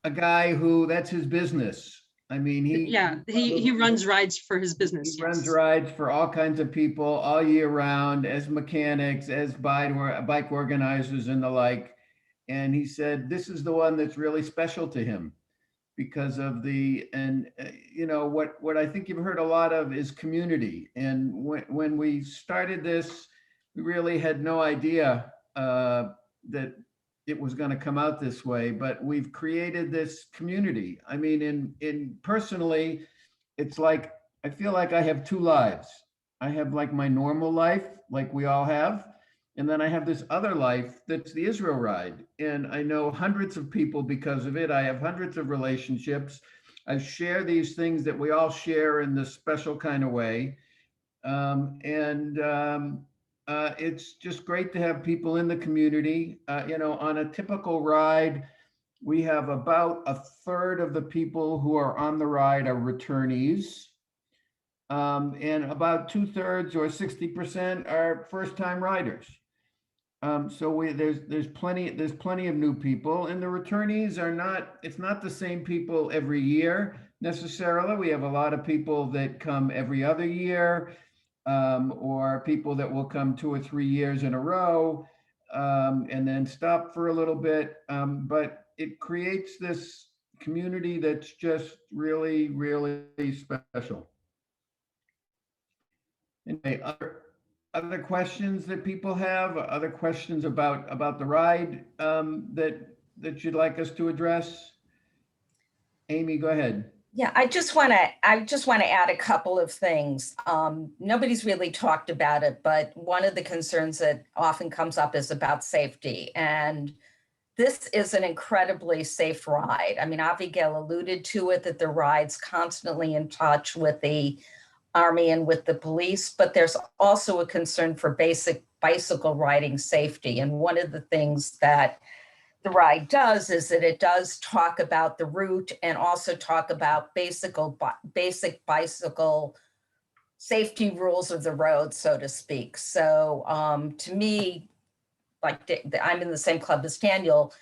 a guy who, that's his business. I mean, he runs rides for his business. He runs rides for all kinds of people all year round as mechanics, as bike organizers and the like. And he said, this is the one that's really special to him because of you know, what I think you've heard a lot of is community. And when we started this, we really had no idea that it was going to come out this way, but we've created this community. I mean, in personally, it's like, I feel like I have two lives. I have like my normal life, like we all have. And then I have this other life that's the Israel Ride. And I know hundreds of people because of it. I have hundreds of relationships. I share these things that we all share in this special kind of way. It's just great to have people in the community. On a typical ride, we have about a third of the people who are on the ride are returnees. And about 2/3 or 60% are first-time riders. There's plenty of new people, and the returnees are not, it's not the same people every year necessarily. We have a lot of people that come every other year, or people that will come 2 or 3 years in a row, and then stop for a little bit. But it creates this community that's just really, really special. Anyway, other questions that people have, other questions about the ride that you'd like us to address? Amy, go ahead. Yeah, I just want to add a couple of things. Nobody's really talked about it, but one of the concerns that often comes up is about safety. And this is an incredibly safe ride. I mean, Abigail alluded to it, that the ride's constantly in touch with the Army and with the police, but there's also a concern for basic bicycle riding safety. And one of the things that the ride does is that it does talk about the route and also talk about basic bicycle safety rules of the road, so to speak. So to me, like I'm in the same club as Daniel,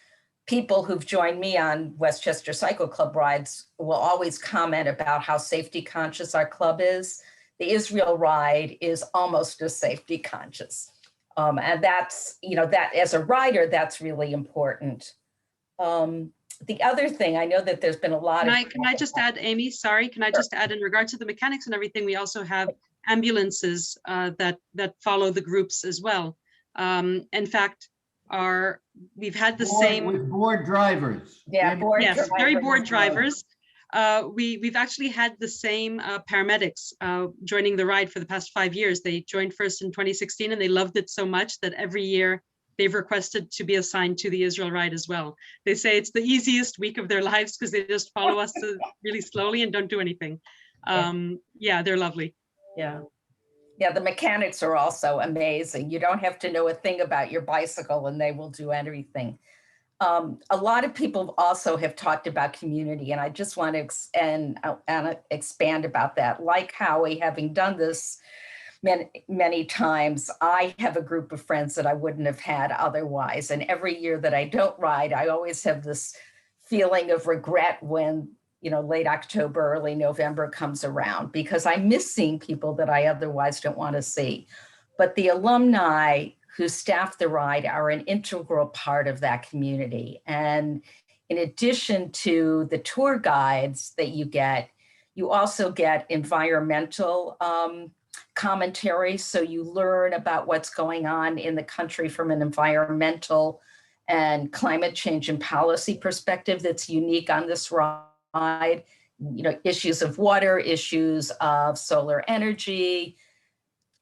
people who've joined me on Westchester Cycle Club rides will always comment about how safety conscious our club is. The Israel Ride is almost as safety conscious. And that's, that as a rider, that's really important. The other thing, I know that there's been a lot Can I just add, Amy, sorry, can I just add, in regard to the mechanics and everything, we also have ambulances that follow the groups as well. In fact, we've had the same with board drivers. Yeah, yes, very bored drivers. We've actually had the same paramedics joining the ride for the past 5 years. They joined first in 2016 and they loved it so much that every year they've requested to be assigned to the Israel Ride as well. They say it's the easiest week of their lives because they just follow us really slowly and don't do anything. Yeah, they're lovely. Yeah. Yeah, the mechanics are also amazing. You don't have to know a thing about your bicycle and they will do everything. A lot of people also have talked about community, and I just want to expand about that. Like Howie, having done this many times, I have a group of friends that I wouldn't have had otherwise. And every year that I don't ride, I always have this feeling of regret when late October, early November comes around, because I miss seeing people that I otherwise don't want to see. But the alumni who staff the ride are an integral part of that community. And in addition to the tour guides that you get, you also get environmental commentary. So you learn about what's going on in the country from an environmental and climate change and policy perspective that's unique on this ride. Issues of water, issues of solar energy,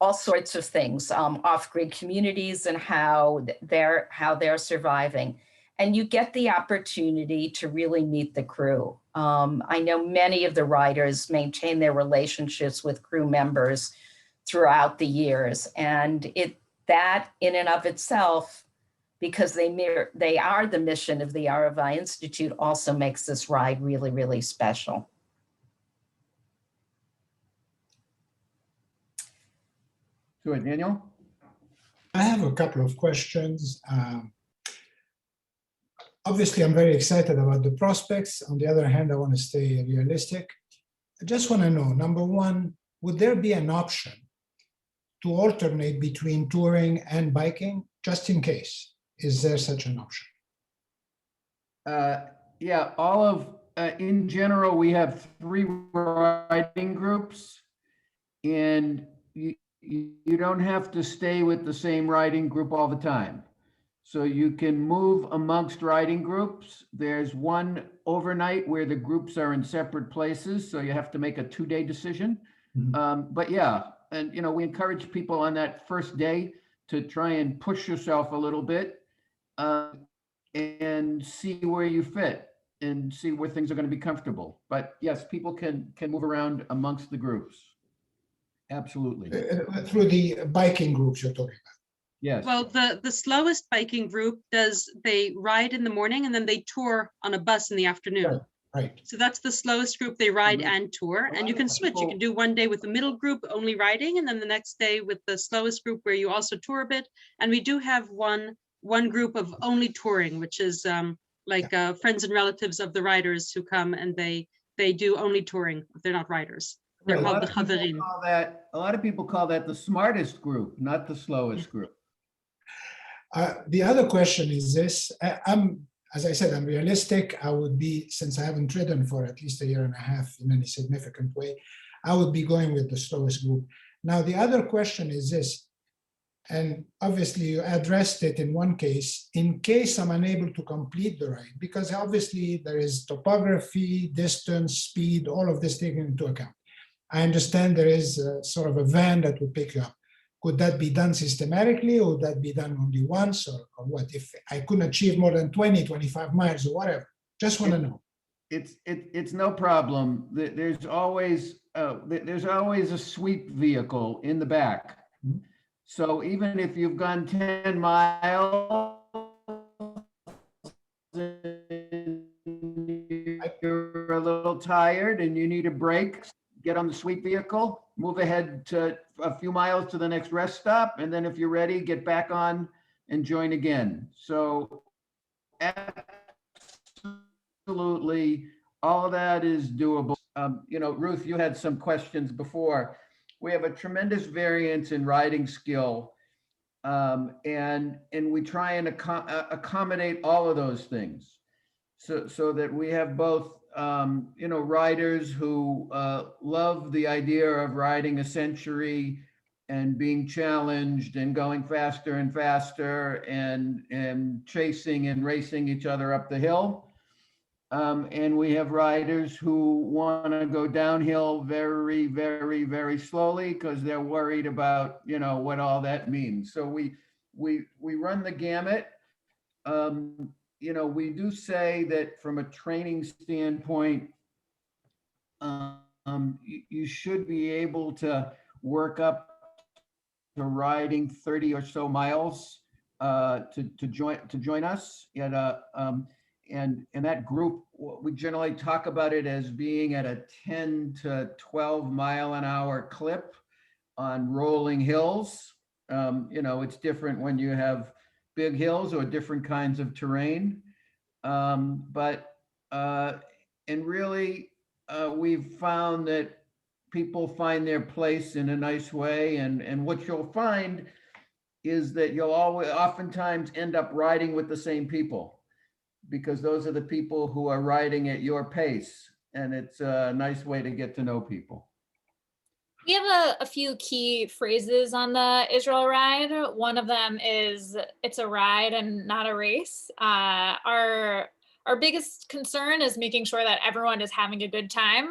all sorts of things, off-grid communities and how they're surviving. And you get the opportunity to really meet the crew. I know many of the riders maintain their relationships with crew members throughout the years. And that in and of itself, because they are the mission of the Arava Institute, also makes this ride really, really special. Good, Daniel? I have a couple of questions. Obviously, I'm very excited about the prospects. On the other hand, I want to stay realistic. I just want to know, number one, would there be an option to alternate between touring and biking, just in case? Is there such an option? Yeah, in general, we have 3 riding groups, and you don't have to stay with the same riding group all the time. So you can move amongst riding groups. There's one overnight where the groups are in separate places, so you have to make a 2-day decision. But yeah, and we encourage people on that first day to try and push yourself a little bit and see where you fit and see where things are going to be comfortable. But yes, people can move around amongst the groups. Absolutely. Through the biking groups you're talking about. Yes. Well, the slowest biking group they ride in the morning and then they tour on a bus in the afternoon. Right. So that's the slowest group. They ride and tour, and you can switch. You can do one day with the middle group only riding, and then the next day with the slowest group where you also tour a bit. And we do have one group of only touring, which is friends and relatives of the riders who come and they do only touring. They're not riders. They're called the Chaverim. A lot of people call that the smartest group, not the slowest group. The other question is this. As I said, I'm realistic. I would be, since I haven't ridden for at least a year and a half in any significant way, I would be going with the slowest group. Now, the other question is this, and obviously you addressed it in one case, in case I'm unable to complete the ride, because obviously there is topography, distance, speed, all of this taken into account. I understand there is sort of a van that would pick you up. Could that be done systematically, or would that be done only once, or what? If I couldn't achieve more than 20, 25 miles or whatever, just want to know. It's no problem. There's always a sweep vehicle in the back. So even if you've gone 10 miles, you're a little tired and you need a break, get on the sweep vehicle, move ahead to a few miles to the next rest stop, and then if you're ready, get back on and join again. So absolutely, all of that is doable. Ruth, you had some questions before. We have a tremendous variance in riding skill, and we try and accommodate all of those things, so that we have both riders who love the idea of riding a century and being challenged and going faster and faster and chasing and racing each other up the hill. And we have riders who want to go downhill very, very, very slowly because they're worried about, what all that means. So we run the gamut. We do say that from a training standpoint, you should be able to work up to riding 30 or so miles to join us. And that group, we generally talk about it as being at a 10 to 12 mile an hour clip on rolling hills. It's different when you have big hills or different kinds of terrain. We've found that people find their place in a nice way. And what you'll find is that you'll oftentimes end up riding with the same people, because those are the people who are riding at your pace. And it's a nice way to get to know people. We have a few key phrases on the Israel ride. One of them is, it's a ride and not a race. Our biggest concern is making sure that everyone is having a good time.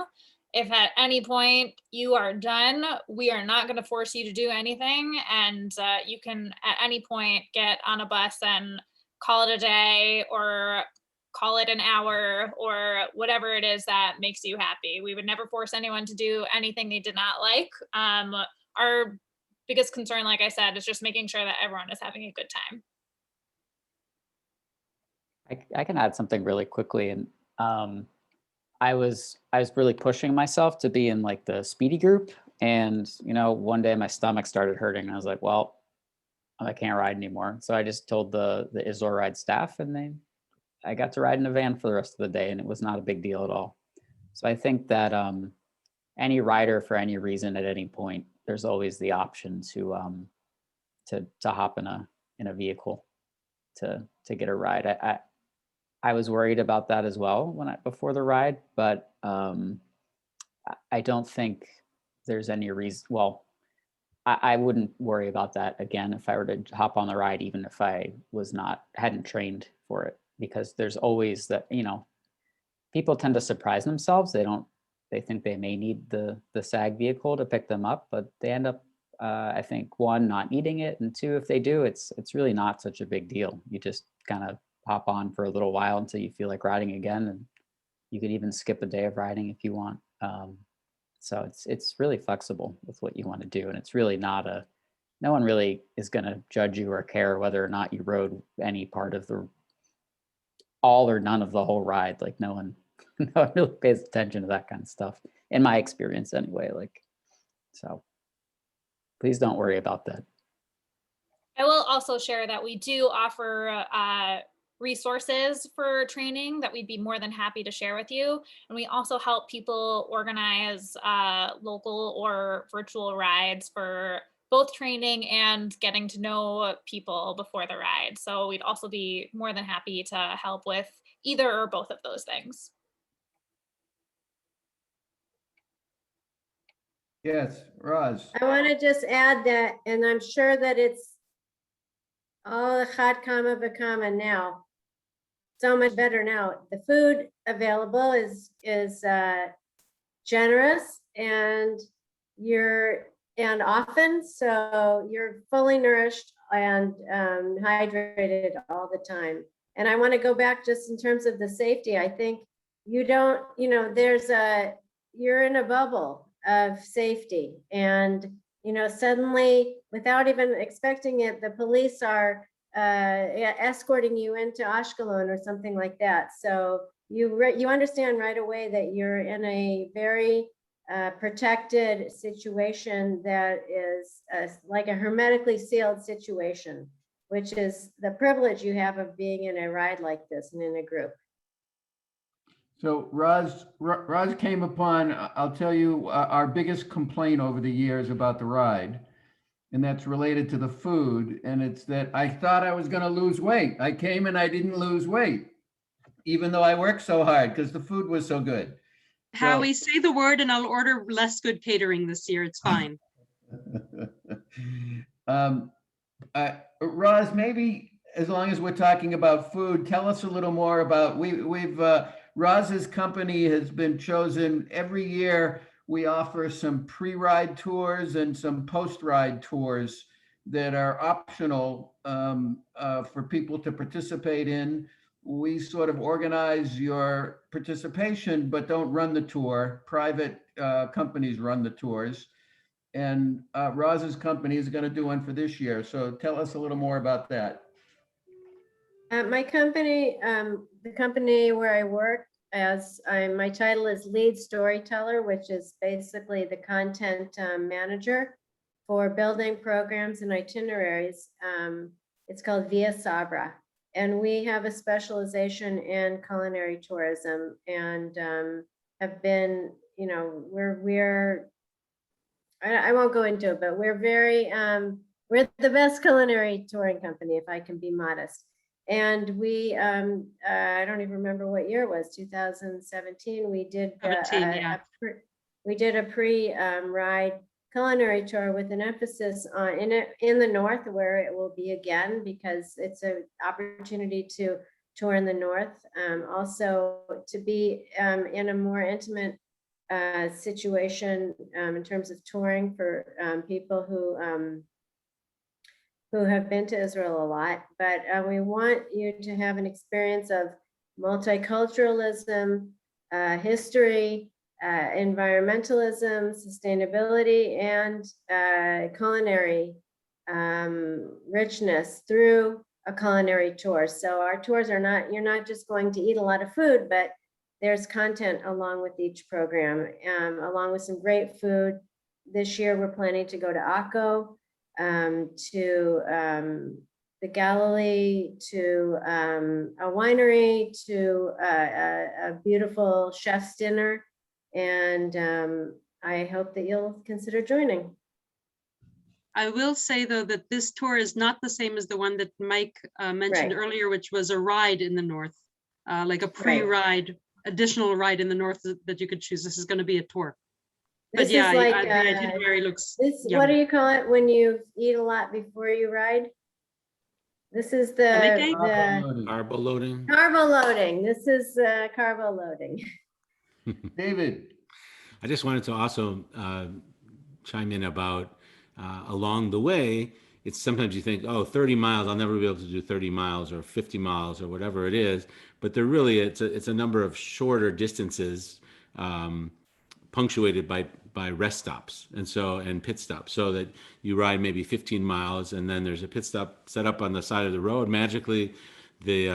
If at any point you are done, we are not going to force you to do anything. And you can at any point get on a bus and call it a day, or call it an hour, or whatever it is that makes you happy. We would never force anyone to do anything they did not like. Our biggest concern, like I said, is just making sure that everyone is having a good time. I can add something really quickly. And I was really pushing myself to be in like the speedy group. And, one day my stomach started hurting. And I was like, well, I can't ride anymore. So I just told the Israel Ride staff, and I got to ride in a van for the rest of the day, and it was not a big deal at all. So I think that any rider, for any reason at any point, there's always the option to hop in a vehicle to get a ride. I was worried about that as well before the ride, but I don't think there's any reason. Well, I wouldn't worry about that again if I were to hop on the ride, even if I hadn't trained for it, because there's always that, people tend to surprise themselves. They think they may need the SAG vehicle to pick them up, but they end up, I think, one, not needing it, and two, if they do, it's really not such a big deal. You just kind of hop on for a little while until you feel like riding again, and you could even skip a day of riding if you want. So it's really flexible with what you want to do, and it's really not no one really is going to judge you or care whether or not you rode any part of all or none of the whole ride. Like no one really pays attention to that kind of stuff, in my experience anyway. So please don't worry about that. I will also share that we do offer resources for training that we'd be more than happy to share with you. And we also help people organize local or virtual rides for both training and getting to know people before the ride. So we'd also be more than happy to help with either or both of those things. Yes, Ros. I want to just add that, and I'm sure that it's all chad kama v'kama now. So much better now. The food available is generous and often, so you're fully nourished and hydrated all the time. And I want to go back just in terms of the safety. I think you don't, you're in a bubble of safety, and suddenly, without even expecting it, the police are escorting you into Ashkelon or something like that. So you understand right away that you're in a very protected situation that is like a hermetically sealed situation, which is the privilege you have of being in a ride like this and in a group. So Ros came upon, I'll tell you, our biggest complaint over the years about the ride, and that's related to the food. And it's that I thought I was going to lose weight. I came and I didn't lose weight, even though I worked so hard because the food was so good. Howie, say the word and I'll order less good catering this year. It's fine. Ros, maybe as long as we're talking about food, tell us a little more about, Ros's company has been chosen every year. We offer some pre-ride tours and some post-ride tours that are optional for people to participate in. We sort of organize your participation, but don't run the tour. Private companies run the tours. And Ros's company is going to do one for this year. So tell us a little more about that. My company, the company where I work, my title is lead storyteller, which is basically the content manager for building programs and itineraries. It's called Via Sabra, and we have a specialization in culinary tourism, and have been, I won't go into it, but we're we're the best culinary touring company, if I can be modest. And we, I don't even remember what year it was, 2017. We did we did a pre-ride culinary tour with an emphasis on in the north, where it will be again, because it's an opportunity to tour in the north. Also to be in a more intimate situation in terms of touring for people who have been to Israel a lot, but we want you to have an experience of multiculturalism, history, environmentalism, sustainability, and culinary richness through a culinary tour. So our tours are not, you're not just going to eat a lot of food, but there's content along with each program, along with some great food. This year, we're planning to go to Akko, to the Galilee, to a winery, to a beautiful chef's dinner. And I hope that you'll consider joining. I will say, though, that this tour is not the same as the one that Mike mentioned earlier, which was a ride in the north, like a pre-ride, additional ride in the north that you could choose. This is going to be a tour. But This yeah, is like, the itinerary looks this, what yummy. do you call it when you eat a lot before you ride? This is Stomach the, ache? the Carbo loading. carbo loading. This is carbo loading. David, I just wanted to also chime in about along the way. It's sometimes you think, oh, 30 miles, I'll never be able to do 30 miles or 50 miles or whatever it is. But they're really, it's a number of shorter distances punctuated by rest stops and pit stops, so that you ride maybe 15 miles and then there's a pit stop set up on the side of the road. Magically, the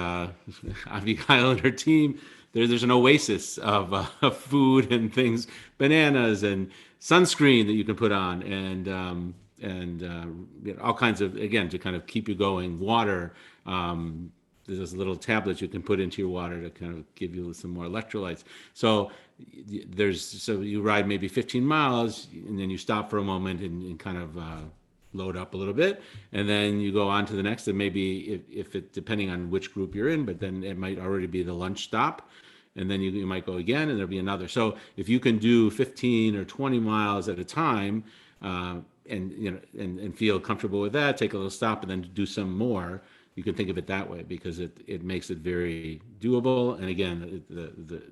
Abigail and her team, there's an oasis of food and things, bananas and sunscreen that you can put on, and all kinds of, again, to kind of keep you going. Water. There's this little tablets you can put into your water to kind of give you some more electrolytes. So so you ride maybe 15 miles and then you stop for a moment and kind of load up a little bit, and then you go on to the next, and maybe if it, depending on which group you're in, but then it might already be the lunch stop, and then you might go again and there'll be another. So if you can do 15 or 20 miles at a time, and feel comfortable with that, take a little stop and then do some more, you can think of it that way, because it makes it very doable. And again,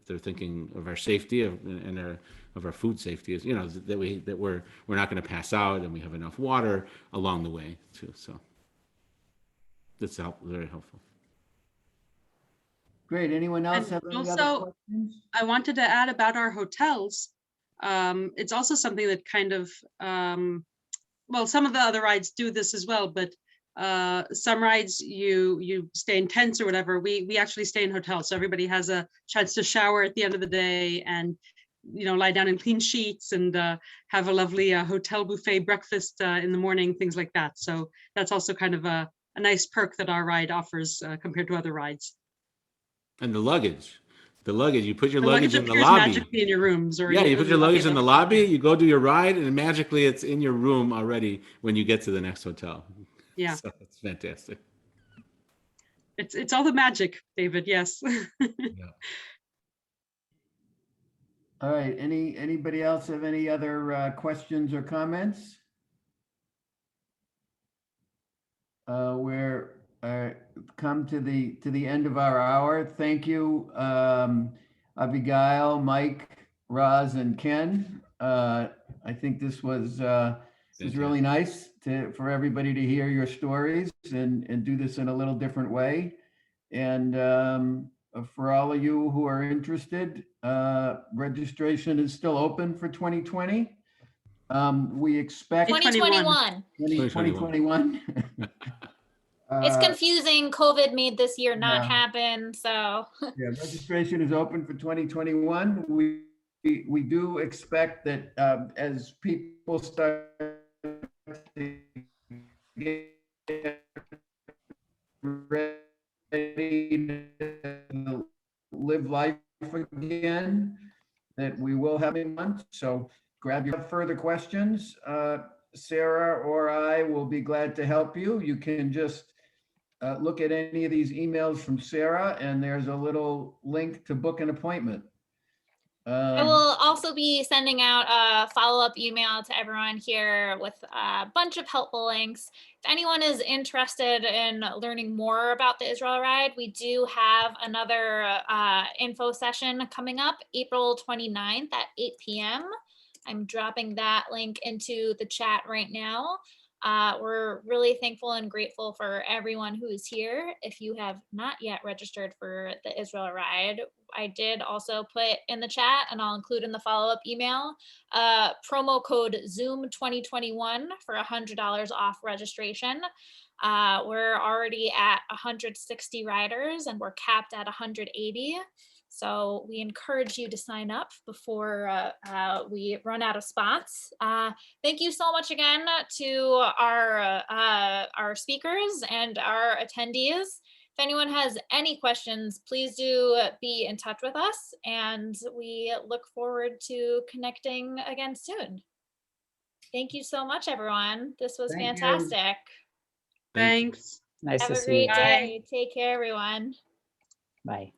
they're thinking of our safety and of our food safety, is, that we're not going to pass out, and we have enough water along the way too. So that's very helpful. great. Anyone else And have any other also, questions? I wanted to add about our hotels. It's also something that kind of, well, some of the other rides do this as well, but some rides you stay in tents or whatever. We actually stay in hotels, so everybody has a chance to shower at the end of the day, and lie down in clean sheets, and have a lovely hotel buffet breakfast in the morning, things like that. So that's also kind of a nice perk that our ride offers compared to other rides. And the luggage, you put your The luggage in the appears lobby. magically in your rooms, or Yeah, you put your luggage in the lobby, Yeah. you go do your ride, and magically it's in your room already when you get to the next hotel. Yeah, So it's fantastic. it's all the magic, David. Yes. Yeah. All right, anybody else have any other questions or comments? We're come to the end of our hour. Thank you, Abigail, Mike, Ros, and Ken. I think this was really nice for everybody to hear your stories and do this in a little different way. And for all of you who are interested, registration is still open for 2020. We expect 2021. 2021. It's confusing. COVID made this year not yeah. happen, so. Yeah, registration is open for 2021. We do expect that as people start to get ready to live life again, that we will have a month. So grab your further questions. Sarah or I will be glad to help you. You can just look at any of these emails from Sarah, and there's a little link to book an appointment. I will also be sending out a follow-up email to everyone here with a bunch of helpful links. If anyone is interested in learning more about the Israel Ride, we do have another info session coming up April 29th at 8 p.m. I'm dropping that link into the chat right now. We're really thankful and grateful for everyone who is here. If you have not yet registered for the Israel Ride, I did also put in the chat, and I'll include in the follow-up email, promo code Zoom 2021 for $100 off registration. We're already at 160 riders and we're capped at 180. So we encourage you to sign up before we run out of spots. Thank you so much again to our speakers and our attendees. If anyone has any questions, please do be in touch with us, and we look forward to connecting again soon. Thank you so much, everyone. This was Thank you. fantastic. Thanks. Nice Have to a see you. great day. Take care, everyone. Bye.